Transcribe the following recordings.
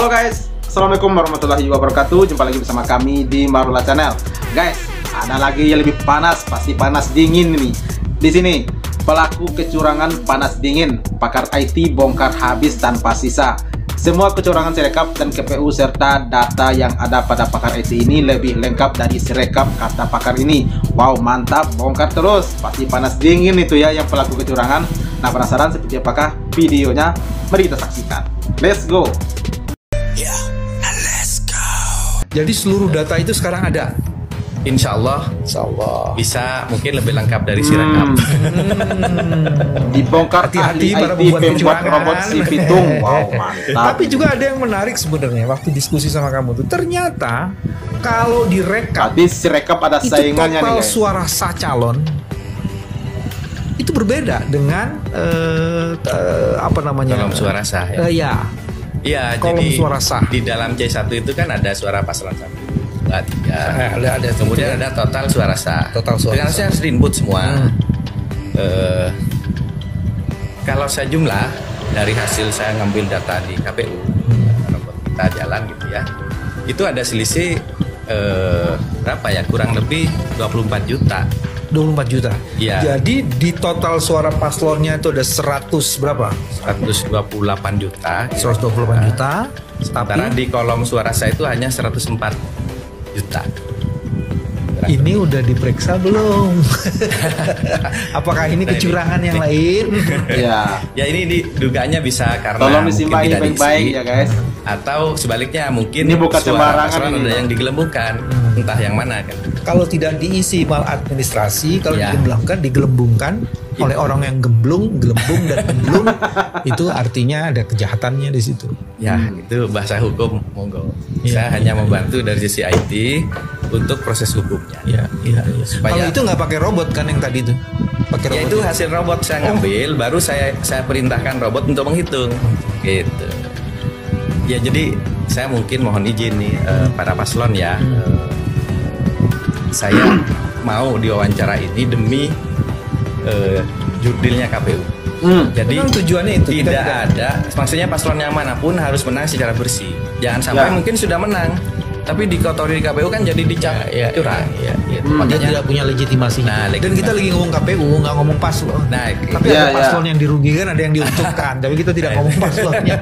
Halo guys, Assalamualaikum warahmatullahi wabarakatuh. Jumpa lagi bersama kami di Marula Channel. Guys, ada lagi yang lebih panas, pasti panas dingin nih. Di sini, pelaku kecurangan panas dingin, pakar IT bongkar habis tanpa sisa. Semua kecurangan Sirekap dan KPU serta data yang ada pada pakar IT ini lebih lengkap dari Sirekap, kata pakar ini. Wow, mantap, bongkar terus. Pasti panas dingin itu ya yang pelaku kecurangan. Nah, penasaran seperti apakah videonya? Mari kita saksikan. Let's go. Jadi seluruh data itu sekarang ada. Insya Allah bisa mungkin lebih lengkap dari Sirekap. Dibongkar Hati-hati ahli para IT pembuat pembuat kecurangan. robot si Pitung. Wow, mantap. Tapi juga ada yang menarik sebenarnya waktu diskusi sama kamu tuh. Ternyata kalau direkap Tapi Sirekap ada itu saingannya nih total guys. suara sah calon itu berbeda dengan apa namanya? Kolom suara sah ya. Ya. Iya, Kolom jadi suara sah. di dalam C1 itu kan ada suara paslon 1, 2, 3. Ada Kemudian ada total suara sah. Total suara Dengan sah. harus di-input semua. Kalau saya jumlah dari hasil saya ngambil data di KPU, robot kita jalan gitu ya. Itu ada selisih berapa ya? Kurang lebih 24 juta. 24 juta. Iya. Jadi di total suara paslonnya itu ada 100 berapa? 128 juta. 128 juta. Sementara Tapi di kolom suara saya itu hanya 104 juta. ini udah diperiksa belum? Apakah ini kecurangan yang lain? Ya, Ya ini diduganya bisa karena tolong mungkin disimak tidak baik-baik diisi. ya guys. Atau sebaliknya mungkin Ini bukan suara sembarangan paslon ini. ada yang digelembungkan, entah yang mana kan. Kalau tidak diisi maladministrasi, kalau Ya. digelembungkan oleh orang yang gelembung dan gemblung, itu artinya ada kejahatannya di situ. Ya itu bahasa hukum monggo. Ya, Saya hanya membantu dari sisi IT untuk proses hukumnya. Iya. Supaya- Kalau itu nggak pakai robot kan yang tadi itu? Pakai Ya robot. itu hasil robot saya ngambil, baru saya perintahkan robot untuk menghitung. Gitu. Ya jadi saya mungkin mohon izin nih para paslon ya. Saya mau diwawancara ini demi jurdilnya KPU. Jadi Memang tujuannya itu, kita tidak tidak- ada, maksudnya paslon yang manapun harus menang secara bersih. Jangan sampai Ya. mungkin sudah menang, tapi dikotori di KPU kan jadi dicap curang. Dia Makanya tidak punya legitimasi. Nah, Dan kita lagi ngomong KPU, nggak ngomong paslon. Nah, Tapi Iya, ada paslon yang dirugikan, ada yang diuntungkan. Tapi kita tidak ngomong paslonnya.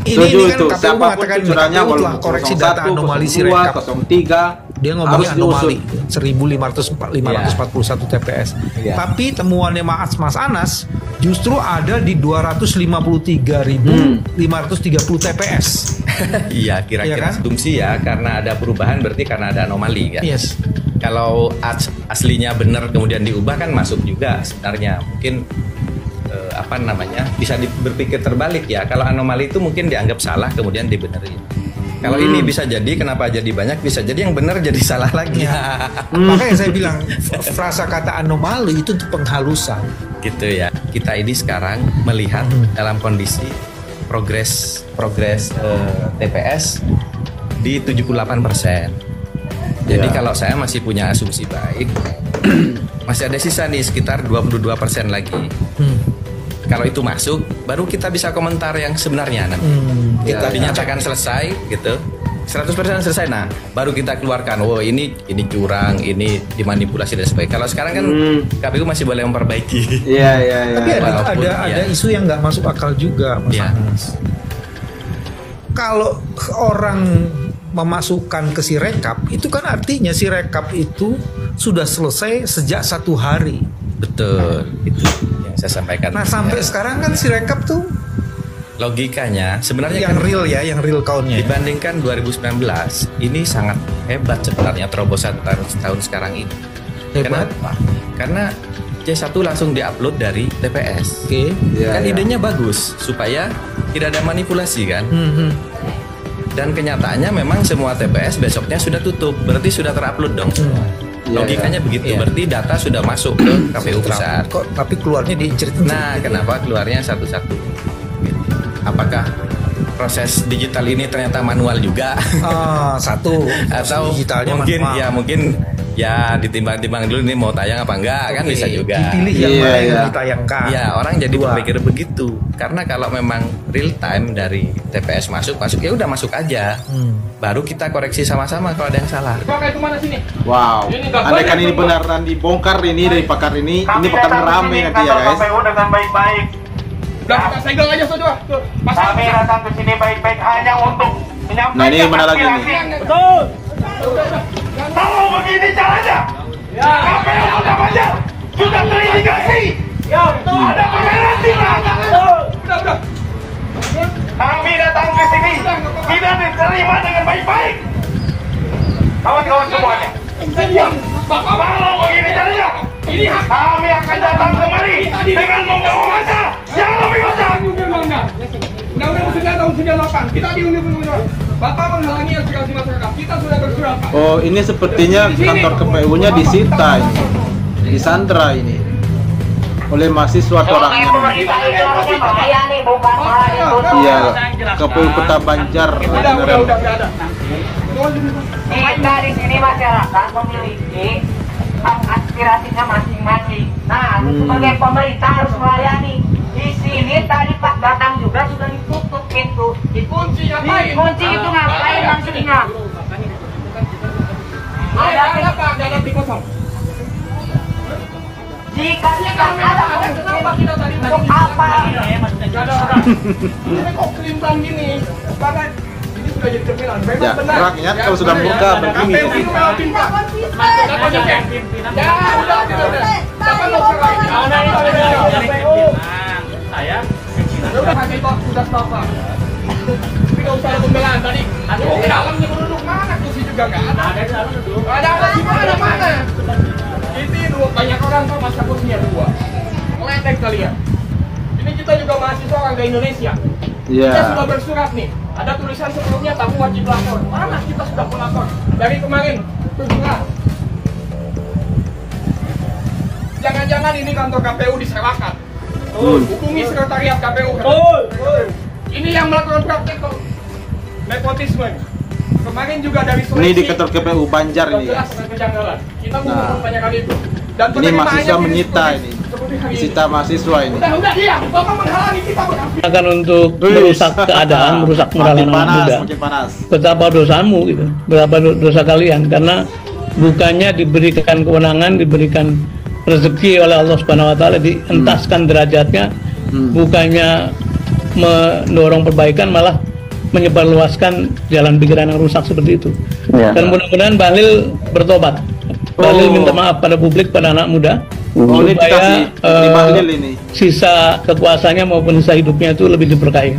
Setuju ini kan itu. KPU Siapapun mengatakan kecurangannya KPU telah walaupun koreksi 01, data anomali 02, Sirekap. 03 Dia ngomongnya harus diusut. anomali 1541 TPS. Iya. Tapi temuannya Mas Anas justru ada di 253.530 TPS. iya kira-kira Iya kan? asumsi ya, karena ada perubahan berarti karena ada anomali kan. Yes. Kalau aslinya benar kemudian diubah kan masuk juga sebenarnya. Mungkin apa namanya bisa berpikir terbalik ya. Kalau anomali itu mungkin dianggap salah kemudian dibenerin. Kalau ini bisa jadi kenapa jadi banyak, bisa jadi yang benar jadi salah lagi. Makanya saya bilang frasa kata anomali itu untuk penghalusan. Gitu ya. Kita ini sekarang melihat dalam kondisi progres TPS di 78%. Jadi Ya. kalau saya masih punya asumsi baik, masih ada sisa nih sekitar 22% lagi. Kalau itu masuk, baru kita bisa komentar yang sebenarnya nanti. Kita dinyatakan selesai gitu. 100% selesai, nah baru kita keluarkan, oh ini curang, ini dimanipulasi dan sebagainya. Kalau sekarang kan KPU masih boleh memperbaiki. Iya. Tapi Walaupun, ada ya. isu yang nggak masuk akal juga, Mas Ya. Anas. Kalau orang memasukkan ke Sirekap, itu kan artinya Sirekap itu sudah selesai sejak 1 hari. Betul, itu yang saya sampaikan. Nah sampai Ya. sekarang kan Sirekap tuh Logikanya sebenarnya yang kan real ya, yang real countnya. dibandingkan 2019 ini sangat hebat sebenarnya terobosan tahun sekarang ini. Hebat. Kenapa? Karena C1 langsung diupload dari TPS. Oke. Iya, Kan iya. idenya bagus supaya tidak ada manipulasi kan. Dan kenyataannya memang semua TPS besoknya sudah tutup, berarti sudah terupload dong. Iya, Logikanya begitu, Iya. berarti data sudah masuk ke KPU pusat. Kok tapi keluarnya diincrit. Nah, kenapa keluarnya satu-satu? Apakah proses digital ini ternyata manual juga? Satu Atau digitalnya mungkin manual. ya mungkin Ya ditimbang-timbang dulu nih mau tayang apa enggak kan bisa juga. Dipilih yang mana yang ditayangkan. Ya orang jadi berpikir begitu. Karena kalau memang real time dari TPS masuk ya udah masuk aja. Baru kita koreksi sama-sama kalau ada yang salah. Wow. Andai kan ini beneran dibongkar ini dari pakar ini bakal rame nanti ya guys. KPU dengan baik-baik. Udah kita segel aja saudara. Kami datang ke sini baik-baik hanya untuk menyampaikan. Nah ini mana lagi nih? Betul. Kalau begini caranya, KPU namanya sudah terindikasi. Ada pengganti lah. Udah. Kami datang ke sini tidak diterima dengan baik-baik. Kawan-kawan semuanya. Kalau begini caranya, kami akan datang kemari dengan membawa masa yang lebih besar. Undang-undang 9 tahun 98 kita diundi undang-undang. Bapak menghalangi aspirasi masyarakat. Kita sudah bersurat, Pak. Oh, ini sepertinya kantor KPU-nya disita ini. Disandra ini. Oleh mahasiswa orangnya. Iya, KPU Kota Banjar. Udah ada. Kita di sini masyarakat memiliki hak aspirasinya masing-masing. Nah, sebagai pemerintah harus melayani. Di sini tadi Pak datang juga sudah ditutup pintu. Dikunci ngapain? Dikunci itu ngapain maksudnya? Ada Pak, jangan dikosong. Jika tidak ada Kenapa kita tadi untuk apa? Gak ada orang. Ini kok kelimpang gini? Bahkan ini sudah jadi cerminan. Ya, rakyat kalau sudah murka begini. KPU melewati Pak. Dapat nyampe. Ya, udah kita dapat mau saya udah pakai itu sudah stop Pak. Tapi nggak usah ada pembelaan tadi. Oh, ke dalamnya berduduk mana kursi juga nggak ada. Ada apa sih mana? Ini dua banyak orang kok masa kursinya dua. Meledek kalian. Ini kita juga mahasiswa warga Indonesia. Kita sudah bersurat nih. Ada tulisan sebelumnya tamu wajib lapor. Mana kita sudah melapor dari kemarin 7 Jangan-jangan ini kantor KPU disewakan. Hubungi sekretariat KPU. Ini yang melakukan praktek nepotisme. Kemarin juga dari Sulawesi. Ini di kantor KPU Banjar ini ya. Kita mau banyak kali itu. Dan ini mahasiswa menyita ini. Disita mahasiswa ini. Udah diam. Bapak menghalangi kita berakhir. Akan untuk merusak keadaan, merusak moral anak muda. Makin panas. Betapa dosamu gitu, betapa dosa kalian karena bukannya diberikan kewenangan, diberikan rezeki oleh Allah Subhanahu Wa Taala, dientaskan derajatnya, bukannya mendorong perbaikan malah menyebarluaskan jalan pikiran yang rusak seperti itu. Dan mudah-mudahan Bahlil bertobat. Bahlil minta maaf pada publik, pada anak muda, supaya sisa kekuasaannya maupun sisa hidupnya itu lebih diberkahi.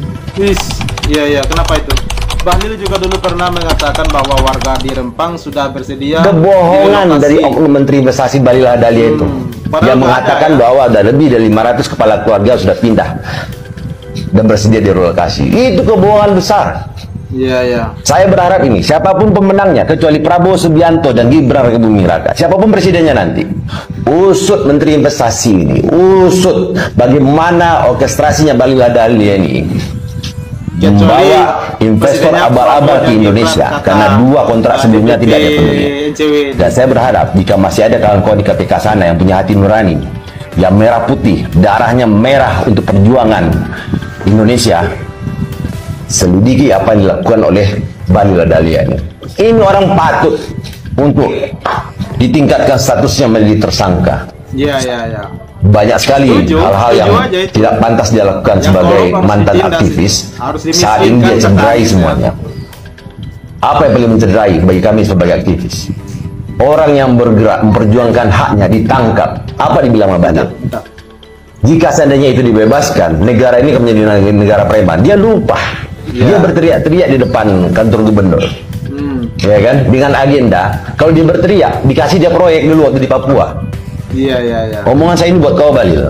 Iya, kenapa itu? Bahlil juga dulu pernah mengatakan bahwa warga di Rempang sudah bersedia. Kebohongan dari oknum Menteri Investasi Bahlil Lahadalia itu. Yang mengatakan bahwa ada lebih dari 500 kepala keluarga sudah pindah dan bersedia direlokasi. Itu kebohongan besar. Iya. Saya berharap ini, siapapun pemenangnya, kecuali Prabowo Subianto dan Gibran Raka Buming Raka, siapapun presidennya nanti, usut Menteri Investasi ini, usut bagaimana orkestrasinya Bahlil Lahadalia ini membawa investor abal-abal ke Indonesia karena 2 kontrak sebelumnya tidak ada penuhi. Dan saya berharap jika masih ada kawan-kawan di KPK sana yang punya hati nurani, yang merah putih, darahnya merah untuk perjuangan Indonesia, selidiki apa yang dilakukan oleh Bahlil Lahadalia ini. Ini orang patut untuk ditingkatkan statusnya menjadi tersangka. Iya. Banyak sekali hal-hal yang tidak pantas dia lakukan sebagai mantan aktivis. Saat ini dia cederai semuanya. Apa yang paling mencederai bagi kami sebagai aktivis? Orang yang bergerak memperjuangkan haknya ditangkap. Apa dibilang sama banyak? Jika seandainya itu dibebaskan, negara ini akan menjadi negara preman. Dia lupa. Dia berteriak-teriak di depan kantor gubernur. Ya kan? Dengan agenda, kalau dia berteriak, dikasih dia proyek dulu waktu di Papua. Iya. Omongan saya ini buat kau, Bahlil.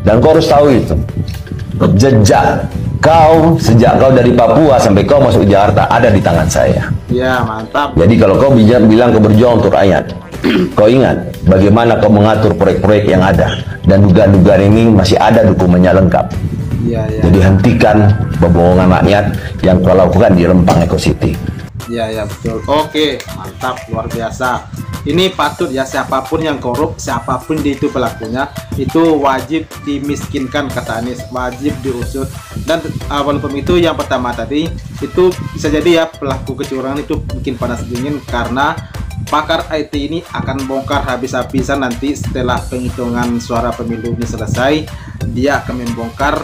Dan kau harus tahu itu. Jejak kau sejak kau dari Papua sampai kau masuk ke Jakarta ada di tangan saya. Iya, mantap. Jadi kalau kau bilang kau berjuang untuk rakyat, kau ingat bagaimana kau mengatur proyek-proyek yang ada, dan dugaan-dugaan ini masih ada dokumennya lengkap. Iya. Jadi hentikan pembohongan rakyat yang kau lakukan di Rempang Eco City. Iya, betul. Oke, mantap, luar biasa. ini patut ya, siapapun yang korup, siapapun dia itu pelakunya, itu wajib dimiskinkan kata Anies, wajib diusut. Dan walaupun itu yang pertama tadi, itu bisa jadi ya pelaku kecurangan itu bikin panas dingin karena pakar IT ini akan bongkar habis-habisan nanti setelah penghitungan suara pemilu ini selesai. Dia akan membongkar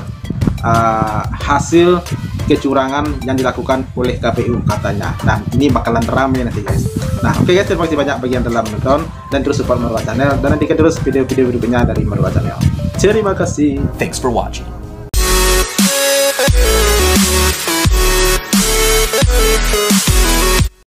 hasil kecurangan yang dilakukan oleh KPU katanya. Nah, ini bakalan ramai nanti guys. Nah, oke guys, terima kasih banyak bagi yang telah menonton dan terus support Marwah Channel dan nantikan terus video-video berikutnya dari Marwah Channel. Terima kasih. Thanks for watching.